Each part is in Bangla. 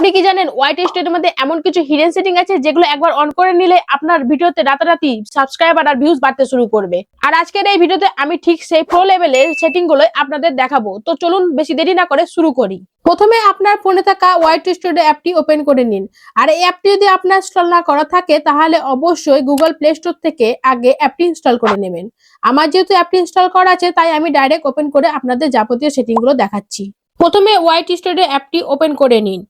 আপনি কি জানেন ওয়াইটি স্টুডিওর মধ্যে এমন কিছু হিডেন সেটিং আছে যেগুলো একবার অন করে নিলে আপনার ভিডিওতে রাতারাতি সাবস্ক্রাইবার আর ভিউজ বাড়তে শুরু করবে। আর আজকের এই ভিডিওতে আমি ঠিক সেই প্রো লেভেলের সেটিং গুলো আপনাদের দেখাবো। তো চলুন বেশি দেরি না করে শুরু করি। প্রথমে আপনার ফোনে থাকা ওয়াইটি স্টুডিও অ্যাপটি ওপেন করে নিন। আর এই অ্যাপটি যদি আপনার ইনস্টল না করা থাকে তাহলে অবশ্যই গুগল প্লে স্টোর থেকে আগে অ্যাপটি ইনস্টল করে নেবেন। আমার যেহেতু অ্যাপটি ইনস্টল করা আছে তাই আমি ডাইরেক্ট ওপেন করে আপনাদের যাবতীয় সেটিং গুলো দেখাচ্ছি। প্রথমে ওয়াইটি স্টুডিও অ্যাপটি ওপেন করে নিন।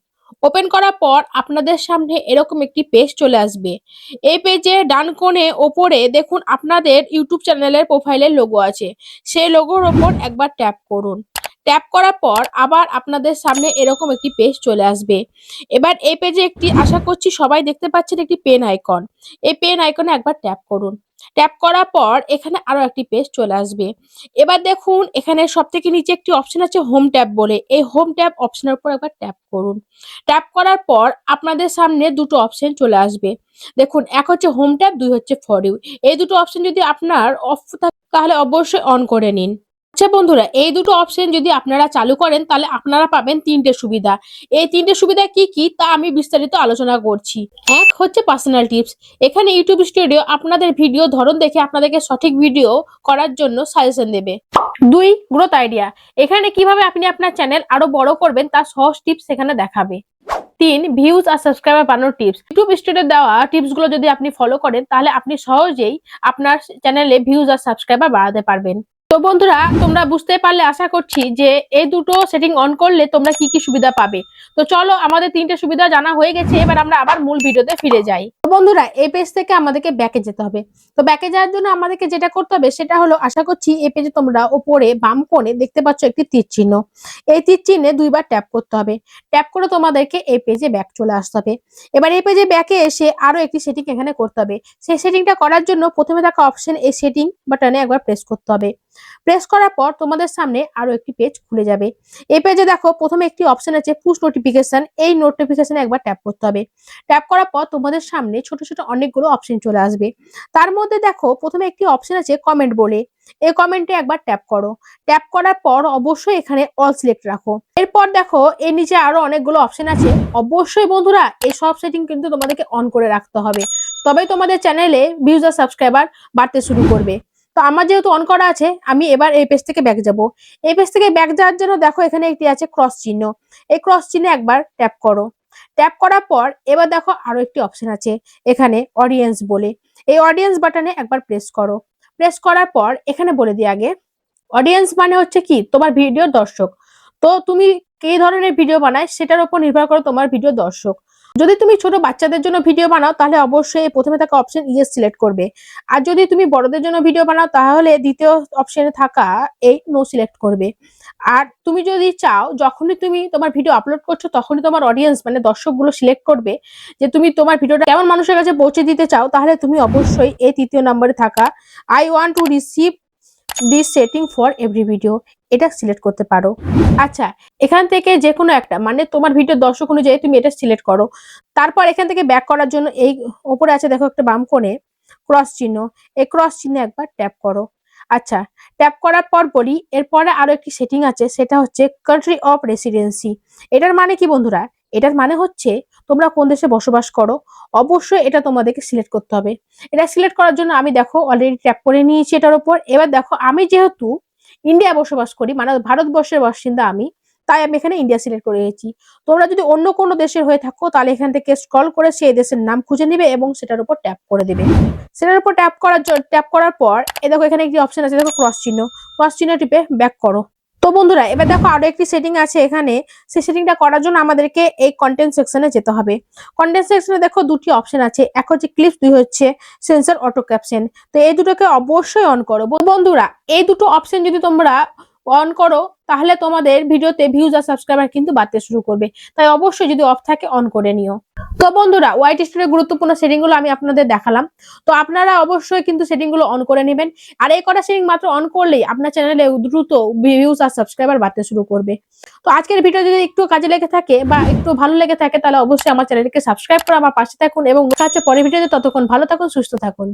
ওপেন করার পর আপনাদের সামনে এরকম একটি পেজ চলে আসবে। এই পেজে ডান কোণে ওপরে দেখুন আপনাদের ইউটিউব চ্যানেলের প্রোফাইলের লোগো আছে। সেই লোগোর ওপর একবার ট্যাপ করুন। ট্যাপ করার পর আবার আপনাদের সামনে এরকম একটি পেজ চলে আসবে। এবার এই পেজে একটি আশা করছি সবাই দেখতে পাচ্ছেন একটি পেন আইকন। এই পেন আইকনে একবার ট্যাপ করুন। ট্যাপ করার পর এখানে আরো একটি পেজ চলে আসবে। এবার দেখুন এখানে সবথেকে নিচে একটি অপশন আছে হোম ট্যাব বলে। এই হোম ট্যাব অপশনের উপর একবার ট্যাপ করুন। ট্যাপ করার পর আপনাদের সামনে দুটো অপশন চলে আসবে। দেখুন এক হচ্ছে হোম ট্যাব, দুই হচ্ছে ফর ইউ। এই দুটো অপশন যদি আপনার অফ থাকে তাহলে অবশ্যই অন করে নিন। আচ্ছা বন্ধুরা, এই দুটো অপশন যদি আপনারা চালু করেন তাহলে আপনারা পাবেন তিনটে সুবিধা। এই তিনটে সুবিধা কি কি তা আমি বিস্তারিত আলোচনা করছি। এক হচ্ছে পার্সোনাল টিপস। এখানে ইউটিউব স্টুডিও আপনাদের ভিডিও ধরন দেখে আপনাদেরকে সঠিক ভিডিও করার জন্য সাজেশন দেবে। দুই, গ্রোথ আইডিয়া। এখানে কিভাবে আপনি আপনার চ্যানেল আরো বড় করবেন তার সহজ টিপস এখানে দেখাবে। তিন, ভিউজ আর সাবস্ক্রাইবার বাড়ানোর টিপস। ইউটিউব স্টুডিও দেওয়া টিপস গুলো যদি আপনি ফলো করেন তাহলে আপনি সহজেই আপনার চ্যানেলে ভিউজ আর সাবস্ক্রাইবার বাড়াতে পারবেন। তো বন্ধুরা, তোমরা বুঝতে পারলে আশা করছি যে এই দুটো সেটিং অন করলে তোমরা কি কি সুবিধা পাবে। তো চলো, আমাদের তিনটে সুবিধা জানা হয়ে গেছে, এবার আমরা আবার মূল ভিডিওতে ফিরে যাই। তো বন্ধুরা, এই পেজ থেকে আমাদেরকে ব্যাকে যেতে হবে। তো ব্যাকে যাওয়ার জন্য আমাদেরকে যেটা করতে হবে সেটা হলো, আশা করছি এই পেজে তোমরা উপরে বাম কোণে দেখতে পাচ্ছ একটি তীর চিহ্ন। এই তীর চিহ্নে দুইবার ট্যাপ করতে হবে। ট্যাপ করে তোমাদেরকে এই পেজে ব্যাক চলে আসতে হবে। এবার এই পেজে ব্যাকে এসে আরো একটি সেটিং এখানে করতে হবে। সেই সেটিংটা করার জন্য প্রথমে থাকা অপশন এই সেটিং বাটনে একবার প্রেস করতে হবে। প্রেস করার পর তোমাদের সামনে আরো একটি পেজ খুলে যাবে। এই পেজে দেখো প্রথমে একটি অপশন আছে পুশ নোটিফিকেশন। এই নোটিফিকেশনে একবার ট্যাপ করতে হবে। ট্যাপ করার পর তোমাদের সামনে ছোট ছোট অনেকগুলো অপশন চলে আসবে। তার মধ্যে দেখো প্রথমে একটি অপশন আছে কমেন্ট বলে। এই কমেন্টে একবার ট্যাপ করো। ট্যাপ করার পর অবশ্যই এখানে অল সিলেক্ট রাখো। এরপর দেখো এর নিচে আরো অনেকগুলো অপশন আছে। অবশ্যই বন্ধুরা এই সব সেটিং কিন্তু তোমাদেরকে অন করে রাখতে হবে, তবেই তোমাদের চ্যানেলে ভিউজ আর সাবস্ক্রাইবার বাড়তে শুরু করবে। তো আমার যেহেতু অন করা আছে, আমি এবার এই পেজ থেকে ব্যাক যাব। এই পেজ থেকে ব্যাক যাওয়ার জন্য দেখো এখানে একটি আছে ক্রস চিহ্ন। এই ক্রস চিহ্নে একবার ট্যাপ করো। ট্যাপ করার পর এবার দেখো আরো একটি অপশন আছে এখানে অডিয়েন্স বলে। এই অডিয়েন্স বাটনে একবার প্রেস করো। প্রেস করার পর এখানে বলে দিই আগে, অডিয়েন্স মানে হচ্ছে কি তোমার ভিডিওর দর্শক। তো তুমি কি ধরনের ভিডিও বানায় সেটার উপর নির্ভর করে তোমার ভিডিও দর্শক। যদি তুমি ছোট বাচ্চাদের জন্য ভিডিও বানাও তাহলে অবশ্যই প্রথমে থাকা অপশন ইয়েস সিলেক্ট করবে। আর যদি তুমি বড়দের জন্য ভিডিও বানাও তাহলে দ্বিতীয় অপশনে থাকা এই নো সিলেক্ট করবে। আর তুমি যদি চাও যখনই তুমি তোমার ভিডিও আপলোড করছো তখনই তোমার অডিয়েন্স মানে দর্শকগুলো সিলেক্ট করবে যে তুমি তোমার ভিডিওটা কেমন মানুষের কাছে পৌঁছে দিতে চাও, তাহলে তুমি অবশ্যই এই তৃতীয় নম্বরে থাকা I want to receive this setting for every video এটা সিলেক্ট করতে পারো। আচ্ছা, এখান থেকে যে কোনো একটা মানে তোমার ভিডিও দর্শক অনুযায়ী তুমি এটা সিলেক্ট করো। তারপর এখান থেকে ব্যাক করার জন্য এই উপরে আছে দেখো একটা বাম কোণে ক্রস চিহ্ন। এই ক্রস চিহ্নে একবার ট্যাপ করো। আচ্ছা, ট্যাপ করার পর বলি এরপরে আরো একটি সেটিং আছে, সেটা হচ্ছে কান্ট্রি অফ রেসিডেন্সি। এটার মানে কি বন্ধুরা? এটার মানে হচ্ছে তোমরা কোন দেশে বসবাস করো। অবশ্যই এটা তোমাদেরকে সিলেক্ট করতে হবে। এটা সিলেক্ট করার জন্য আমি দেখো অলরেডি ট্যাপ করে নিয়েছি এটার উপর। এবার দেখো আমি যেহেতু ইন্ডিয়া বসবাস করি মানে ভারতবর্ষের বাসিন্দা আমি, তাই আমি এখানে ইন্ডিয়া সিলেক্ট করে নিয়েছি। তোমরা যদি অন্য কোনো দেশের হয়ে থাকো তাহলে এখান থেকে স্ক্রল করে সেই দেশের নাম খুঁজে নিবে এবং সেটার উপর ট্যাপ করে দিবে। সেটার উপর ট্যাপ করার পর এ দেখো এখানে একটি অপশন আছে দেখো ক্রস চিহ্ন। ক্রস চিহ্ন টিপে ব্যাক করো। তো বন্ধুরা, এবার দেখো আরো একটি সেটিং আছে এখানে। সেই সেটিংটা করার জন্য আমাদেরকে এই কন্টেন্ট সেকশনে যেতে হবে। কন্টেন্ট সেকশনে দেখো দুটি অপশন আছে, এক হচ্ছে ক্লিপস, দুই হচ্ছে সেন্সর অটো ক্যাপশন। তো এই দুটোকে অবশ্যই অন করো। বন্ধুরা, এই দুটো অপশন যদি তোমরা অন করো তাহলে তোমাদের ভিডিওতে ভিউজ আর সাবস্ক্রাইবার কিন্তু বাড়তে শুরু করবে। তাই অবশ্যই যদি অফ থাকে অন করে নিও। তো বন্ধুরা, ওয়াইটি স্টুডিওর গুরুত্বপূর্ণ সেটিং গুলো আমি আপনাদের দেখালাম। তো আপনারা অবশ্যই কিন্তু সেটিং গুলো অন করে নেবেন। আর এই কটা সেটিং মাত্র অন করলেই আপনার চ্যানেলে দ্রুত ভিউজ আর সাবস্ক্রাইবার বাড়তে শুরু করবে। তো আজকের ভিডিও যদি একটু কাজে লেগে থাকে বা একটু ভালো লেগে থাকে তাহলে অবশ্যই আমার চ্যানেলকে সাবস্ক্রাইব করে আমার পাশে থাকুন এবং দেখা হচ্ছে পরের ভিডিওতে। ততক্ষণ ভালো থাকুন, সুস্থ থাকুন।